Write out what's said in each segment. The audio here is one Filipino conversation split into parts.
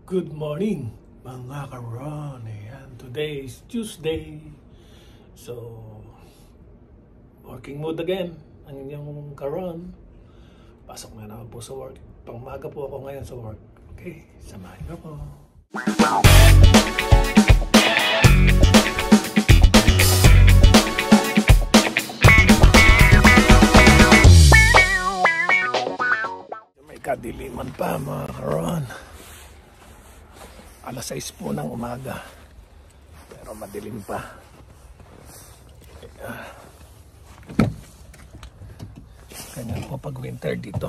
Good morning mga karon. Ayan, today is Tuesday. So, working mode again ang inyong karon. Pasok na naman po sa work. Pangmaga po ako ngayon sa work. Okay, samahan niyo ko. May kadiliman pa mga karon. Alas 6 po ng umaga, pero madilim pa. Ganyan po pag winter dito,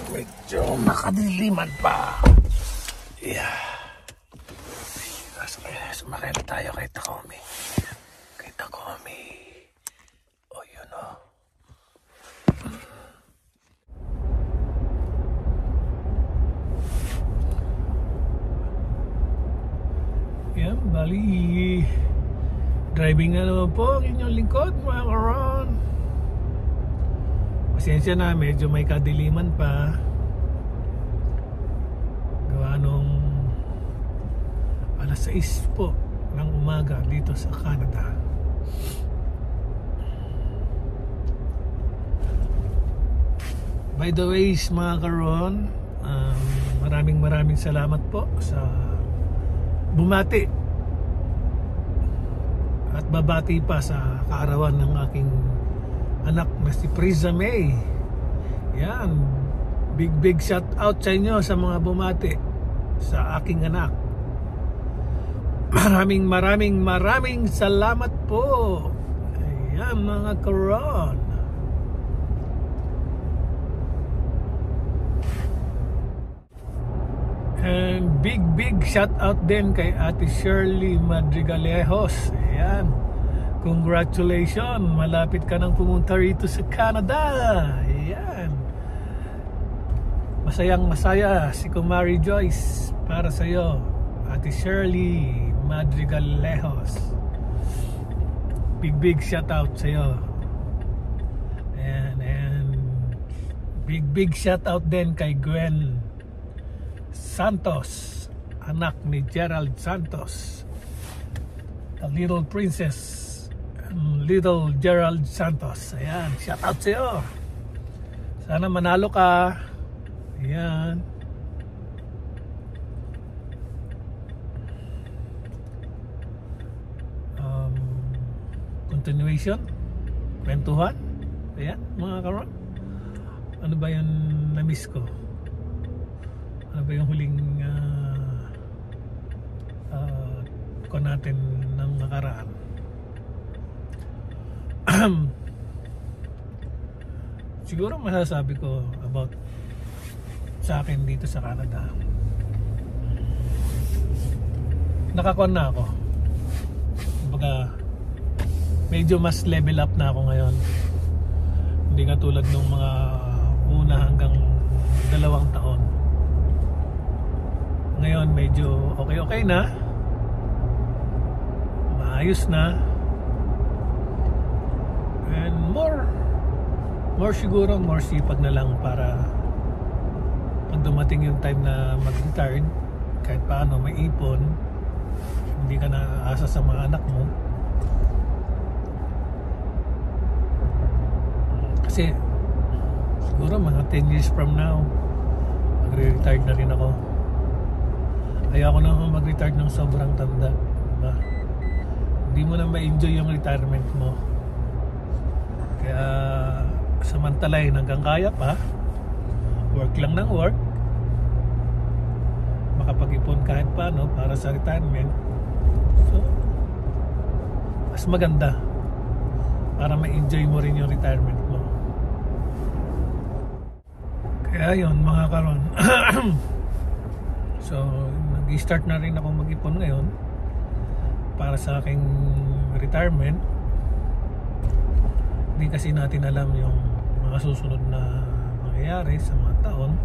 medyo makadiliman pa. Yeah. Sumakay na tayo kay Takumi. Oh, you know. Yan, bali driving na naman po ang inyong lingkod mga karon. Pasensya na, medyo may kadiliman pa gawa nung alas 6 po ng umaga dito sa Canada. By the way mga karon, maraming salamat po sa bumati at babati pa sa kaarawan ng aking anak na si Priza May. Yan, big shout out sa inyo sa mga bumati sa aking anak. Maraming salamat po. Ayan mga karon. And big shout out din kay Ate Shirley Madrigalejos. Ayan, congratulations, malapit ka nang pumunta rito sa Canada. Ayan, masaya si Kumari Joyce para sa iyo, Ate Shirley Madrigalejos. Big shout out sa iyo. And big shout out din kay Gwen Santos, anak ni Gerald Santos, the little princess, little Gerald Santos. Ayan, shout out sa'yo. Sana manalo ka. Ayan. Continuation, kwentuhan. Ayan mga karon, ano ba yung na-miss ko? Ano ba yung huling ko natin ng nakaraan? Siguro masasabi ko about sa akin dito sa Canada. Nakakon na ako. Kumbaga, medyo mas level up na ako ngayon. Hindi katulad nung mga una hanggang 2 taon. Ngayon medyo okay na, maayos na, and more siguro, more sipag na lang para pag dumating yung time na mag-retire, kahit paano may ipon, hindi ka na aasa sa mga anak mo. Kasi siguro mga 10 years from now magre-retire na rin ako. Ayoko na mag-retire ng sobrang tanda, diba? Hindi mo na ma-enjoy yung retirement mo. Kaya samantalahin hanggang kaya pa, work lang ng work, makapag-ipon kahit paano para sa retirement. So, mas maganda para ma-enjoy mo rin yung retirement mo. Kaya yun mga karon. So, nag-start na rin ako mag-ipon ngayon para sa aking retirement. Hindi kasi natin alam yung mga susunod na mangyayari sa mga taon.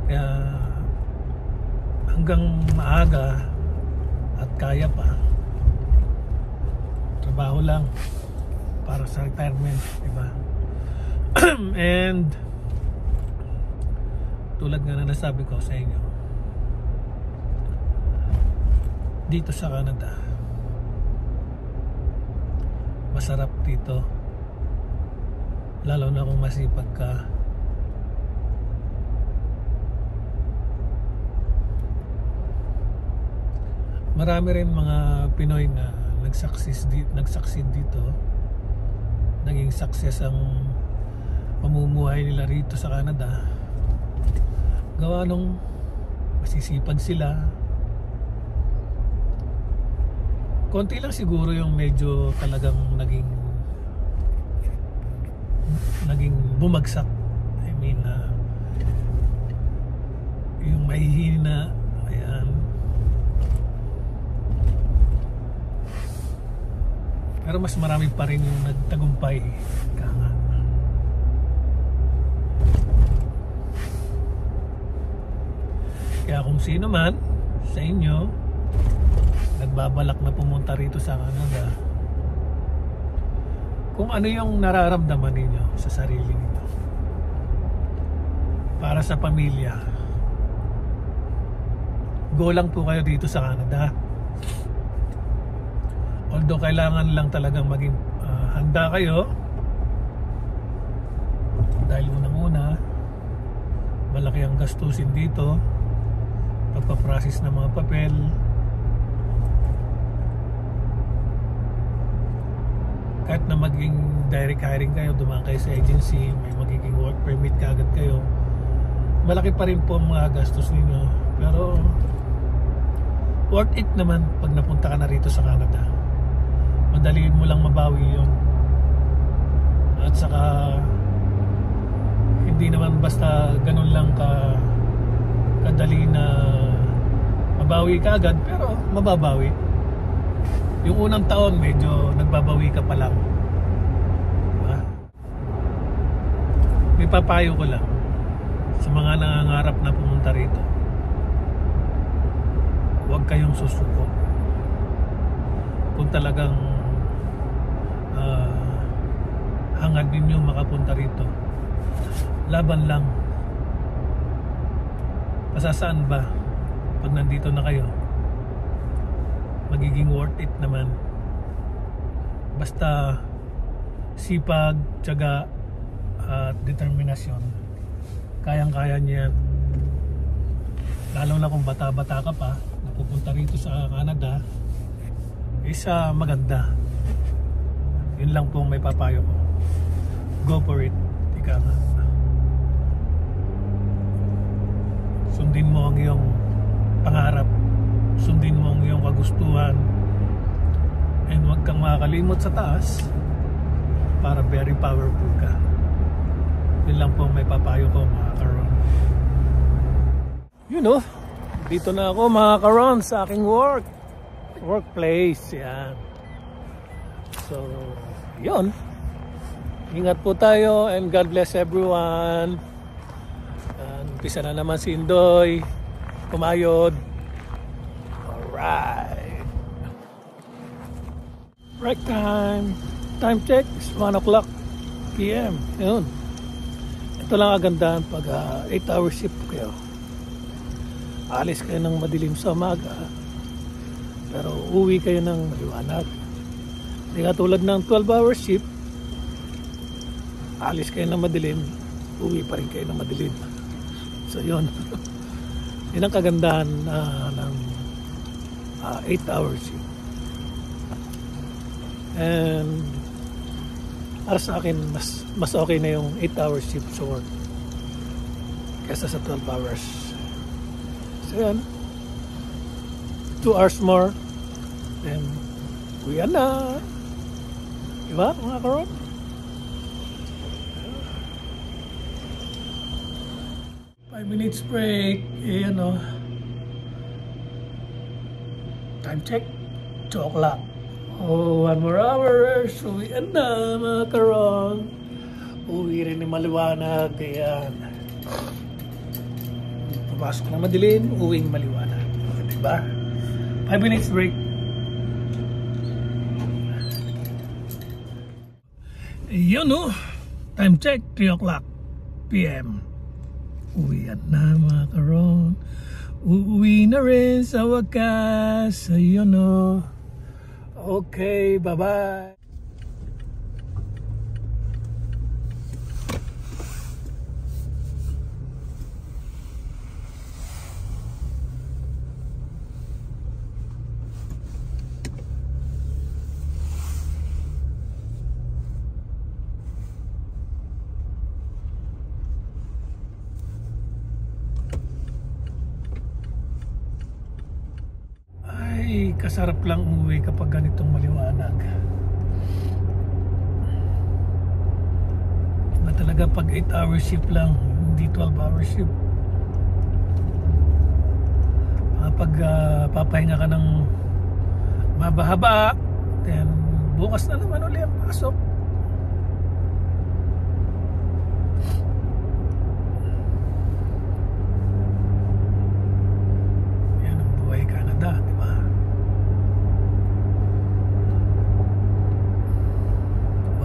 Kaya hanggang maaga at kaya pa, trabaho lang para sa retirement, diba? And tulad nga na nasabi ko sa inyo, dito sa Canada masarap dito, lalo na kung masipag ka. Marami rin mga Pinoy na nag-succeed dito, naging success ang pamumuhay nila rito sa Canada, gawa nung masisipag sila. Konti lang siguro yung medyo talagang naging bumagsak. I mean, yung mahihina, ayan. Pero mas marami pa rin yung nagtagumpay. Kaya kung sino man sa inyo nagbabalak na pumunta rito sa Canada, kung ano yung nararamdaman ninyo sa sarili ninyo para sa pamilya, go lang po kayo dito sa Canada. Although kailangan lang talagang maging handa kayo, dahil unang-una malaki ang gastusin dito, pagpaprocess ng mga papel, kahit na maging direct hiring kayo, dumaan kayo sa agency, may magiging work permit kaagad kayo, malaki pa rin po ang mga gastos ninyo. Pero worth it naman pag napunta ka na rito sa Canada. Madali mo lang mabawi yun. At saka hindi naman basta ganun lang kadali na mabawi ka agad, pero mababawi. Yung unang taon medyo nagbabawi ka pa lang, diba? May papayo ko lang sa mga nangangarap na pumunta rito, huwag kayong susuko. Kung talagang hangad ninyo makapunta rito, laban lang. Pasasaan ba pag nandito na kayo? Magiging worth it naman. Basta sipag, tiyaga at determinasyon, kayang-kaya niyan. Lalo na kung bata-bata ka pa, napupunta rito sa Canada, isa maganda. Yun lang po may papayo ko. Go for it. Ika nga. Sundin mo ang iyong pangarap, sundin mo ang iyong kagustuhan, and huwag kang makakalimot sa taas para very powerful ka. Yun lang po may papayo ko, mga karon. You know, dito na ako mga karon sa aking workplace. Yan. So, yun. Ingat po tayo and God bless everyone. Umpisa na naman si Indoy kumayod. Alright. Right time. Time check is 1 o'clock PM. Yun. Ito lang agandahan pag 8-hour shift kayo. Alis kayo ng madilim sa umaga, pero uwi kayo ng maliwanag. Hindi katulad ng 12-hour shift, alis kayo ng madilim, uwi pa rin kayo ng madilim. So yun. Yun ang kagandahan ng 8-hour shift. And para sa akin, mas okay na yung 8-hour shift sa work kesa sa 12 hours. So yan, 2 hours more, then uwi na. Diba mga karon? Five minutes break. Ayan o. Time check, 2 o'clock. Oh, 1 more hours. Uwi na mga karon. Uwi rin ni maliwanag. Ayan. Papasok na madilim, uwing maliwanag. Diba? 5 minutes break. Yun o. Time check, 3 o'clock PM. Uwian na mga karon. Uuwi na rin sa wakas. Ayun o. Okay, bye-bye. Kasarap lang umuwi kapag ganitong maliwanag. Iba talaga pag 8-hour shift lang, hindi 12-hour shift. Pag papahinga ka ng mabahaba, then bukas na naman ulit ang pasok. Yan ang buhay Canada, di ba?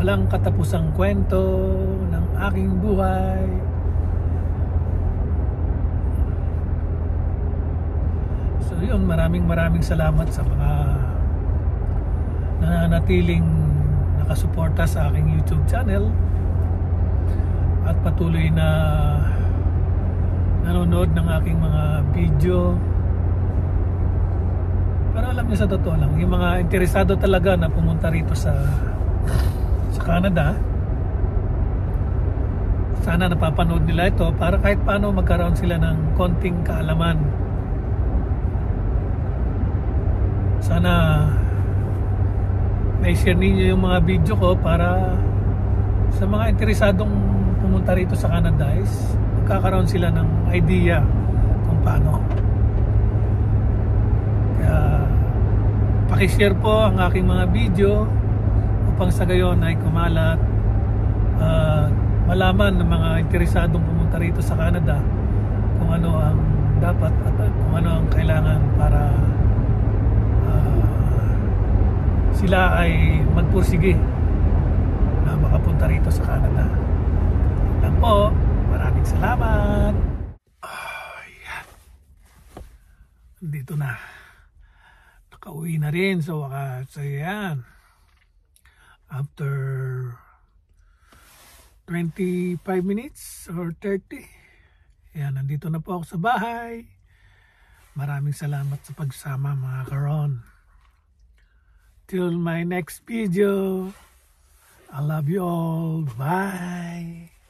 Walang katapusang kwento ng aking buhay. So yun, maraming salamat sa mga nananatiling nakasuporta sa aking YouTube channel at patuloy na nanonood ng aking mga video. Pero alam niyo, sa totoo lang, yung mga interesado talaga na pumunta rito sa Canada, sana napapanood nila ito para kahit paano magkaroon sila ng konting kaalaman. Sana may share ninyo yung mga video ko para sa mga interesadong pumunta rito sa Canada is magkakaroon sila ng idea kung paano. Kaya pakishare po ang aking mga video upang sa gayon ay kumalat, malaman ng mga interesadong pumunta rito sa Canada kung ano ang dapat at kung ano ang kailangan para sila ay magpursige na makapunta rito sa Canada. Lang po, maraming salamat. Yan. Dito na, nakauwi na rin sa wakas. So yan, after 25 minutes or 30, yan, nandito na po ako sa bahay. Maraming salamat sa pagsama mga karon. Till my next video, I love you all. Bye.